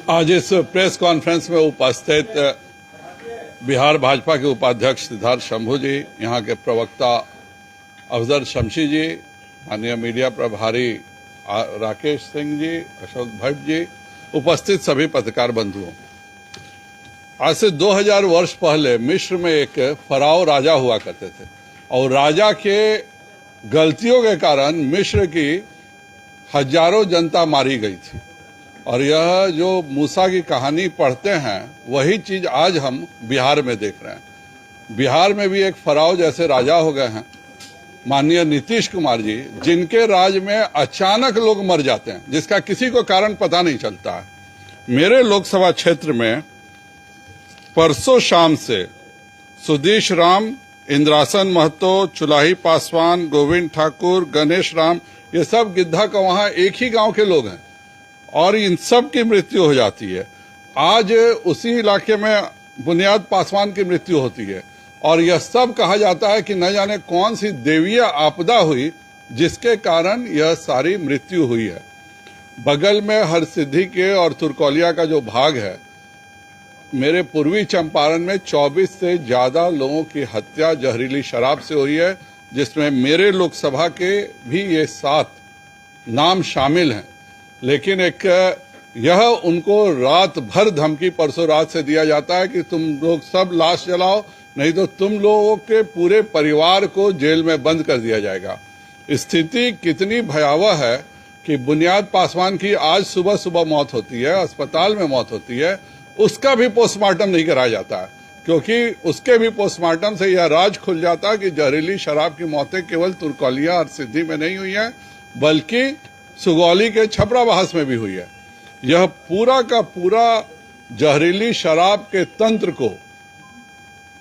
आज इस press conference में उपस्थित बिहार भाजपा के उपाध्यक्ष सिद्धार्थ शंभू जी, यहाँ के प्रवक्ता अफजल शमशी जी, माननीय मीडिया प्रभारी राकेश सिंह जी, अशोक भट्ट जी, उपस्थित सभी पत्रकार बंधुओं, आज से 2000 वर्ष पहले मिस्र में एक फराओ राजा हुआ करते थे और राजा के गलतियों के कारण मिस्र की हजारों जनता मारी गई थी। और यह जो मूसा की कहानी पढ़ते हैं वही चीज आज हम बिहार में देख रहे हैं। बिहार में भी एक फराओ जैसे राजा हो गए हैं माननीय नीतीश कुमार जी, जिनके राज में अचानक लोग मर जाते हैं जिसका किसी को कारण पता नहीं चलता है। मेरे लोकसभा क्षेत्र में परसों शाम से सुदेश राम, इंद्रासन महतो, चुलाही पासवान, गोविंद ठाकुर, गणेश राम, ये सब गिद्धा का वहां एक ही गांव के लोग हैं और इन सब की मृत्यु हो जाती है। आज उसी इलाके में बुनियाद पासवान की मृत्यु होती है और यह सब कहा जाता है कि न जाने कौन सी देवीय आपदा हुई जिसके कारण यह सारी मृत्यु हुई है। बगल में हरसिद्धि के और तुर्कौलिया का जो भाग है, मेरे पूर्वी चंपारण में 24 से ज्यादा लोगों की हत्या जहरीली शराब से हुई है, जिसमें मेरे लोकसभा के भी ये 7 नाम शामिल हैं। लेकिन एक यह उनको रात भर धमकी परसों रात से दिया जाता है कि तुम लोग सब लाश जलाओ, नहीं तो तुम लोगों के पूरे परिवार को जेल में बंद कर दिया जाएगा। स्थिति कितनी भयावह है कि बुनियाद पासवान की आज सुबह सुबह मौत होती है, अस्पताल में मौत होती है, उसका भी पोस्टमार्टम नहीं कराया जाता है क्योंकि उसके भी पोस्टमार्टम से यह राज खुल जाता है कि जहरीली शराब की मौतें केवल तुर्कौलिया और सिद्धि में नहीं हुई है बल्कि सुगौली के छपरा बहास में भी हुई है। यह पूरा का पूरा जहरीली शराब के तंत्र को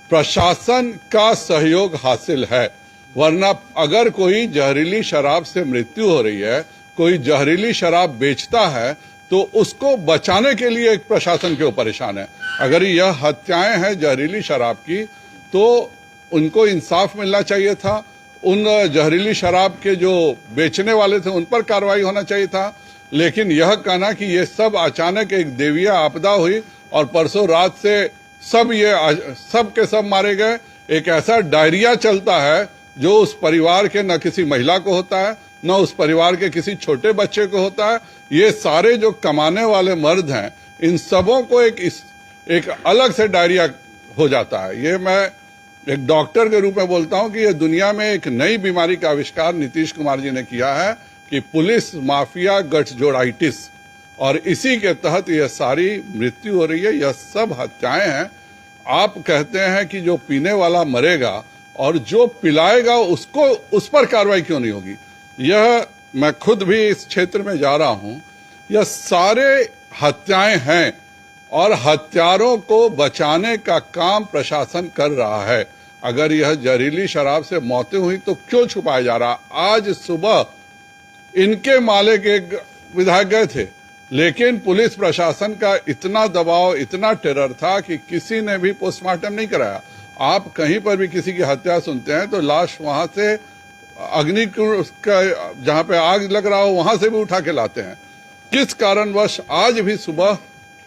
प्रशासन का सहयोग हासिल है, वरना अगर कोई जहरीली शराब से मृत्यु हो रही है, कोई जहरीली शराब बेचता है तो उसको बचाने के लिए एक प्रशासन क्यों परेशान है। अगर यह हत्याएं हैं जहरीली शराब की तो उनको इंसाफ मिलना चाहिए था, उन जहरीली शराब के जो बेचने वाले थे उन पर कार्रवाई होना चाहिए था। लेकिन यह कहना कि ये सब अचानक एक देवीय आपदा हुई और परसों रात से सब के सब मारे गए, एक ऐसा डायरिया चलता है जो उस परिवार के न किसी महिला को होता है न उस परिवार के किसी छोटे बच्चे को होता है। ये सारे जो कमाने वाले मर्द हैं इन सबों को एक अलग से डायरिया हो जाता है। ये मैं एक डॉक्टर के रूप में बोलता हूं कि ये दुनिया में एक नई बीमारी का आविष्कार नीतीश कुमार जी ने किया है कि पुलिस माफिया गठजोड़ाइटिस, और इसी के तहत यह सारी मृत्यु हो रही है। यह सब हत्याएं हैं। आप कहते हैं कि जो पीने वाला मरेगा और जो पिलाएगा उसको उस पर कार्रवाई क्यों नहीं होगी। यह मैं खुद भी इस क्षेत्र में जा रहा हूं, यह सारे हत्याएं हैं और हत्यारों को बचाने का काम प्रशासन कर रहा है। अगर यह जहरीली शराब से मौतें हुई तो क्यों छुपाया जा रहा। आज सुबह इनके माले के विधायक गए थे, लेकिन पुलिस प्रशासन का इतना दबाव, इतना टेरर था कि किसी ने भी पोस्टमार्टम नहीं कराया। आप कहीं पर भी किसी की हत्या सुनते हैं तो लाश वहां से अग्नि का जहां पे आग लग रहा हो वहां से भी उठा के लाते हैं। किस कारणवश आज भी सुबह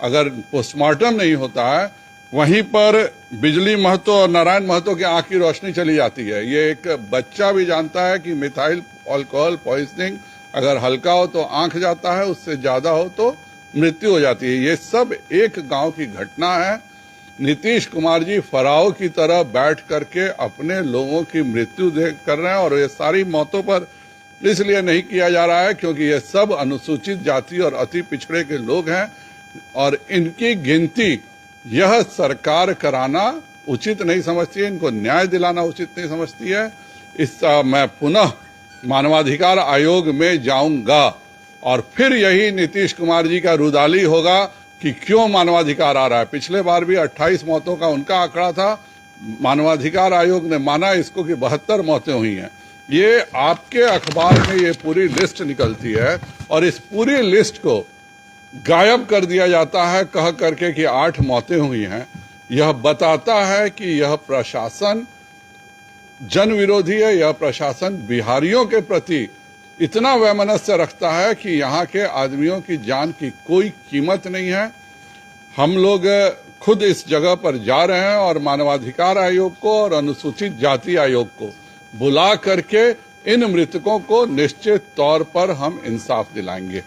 अगर पोस्टमार्टम नहीं होता है, वहीं पर बिजली महतो और नारायण महतो की आंख की रोशनी चली जाती है। ये एक बच्चा भी जानता है कि मिथाइल अल्कोहल पॉइजनिंग अगर हल्का हो तो आंख जाता है, उससे ज्यादा हो तो मृत्यु हो जाती है। ये सब एक गांव की घटना है। नीतीश कुमार जी फराओ की तरह बैठ करके अपने लोगों की मृत्यु कर रहे हैं और ये सारी मौतों पर इसलिए नहीं किया जा रहा है क्योंकि ये सब अनुसूचित जाति और अति पिछड़े के लोग हैं और इनकी गिनती यह सरकार कराना उचित नहीं समझती है, इनको न्याय दिलाना उचित नहीं समझती है। मैं पुनः मानवाधिकार आयोग में जाऊंगा और फिर यही नीतीश कुमार जी का रुदाली होगा कि क्यों मानवाधिकार आ रहा है। पिछले बार भी 28 मौतों का उनका आंकड़ा था, मानवाधिकार आयोग ने माना इसको कि 72 मौतें हुई हैं। ये आपके अखबार में ये पूरी लिस्ट निकलती है और इस पूरी लिस्ट को गायब कर दिया जाता है कह करके कि 8 मौतें हुई हैं। यह बताता है कि यह प्रशासन जन विरोधी है, यह प्रशासन बिहारियों के प्रति इतना वैमनस्य रखता है कि यहाँ के आदमियों की जान की कोई कीमत नहीं है। हम लोग खुद इस जगह पर जा रहे हैं और मानवाधिकार आयोग को और अनुसूचित जाति आयोग को बुला करके इन मृतकों को निश्चित तौर पर हम इंसाफ दिलाएंगे।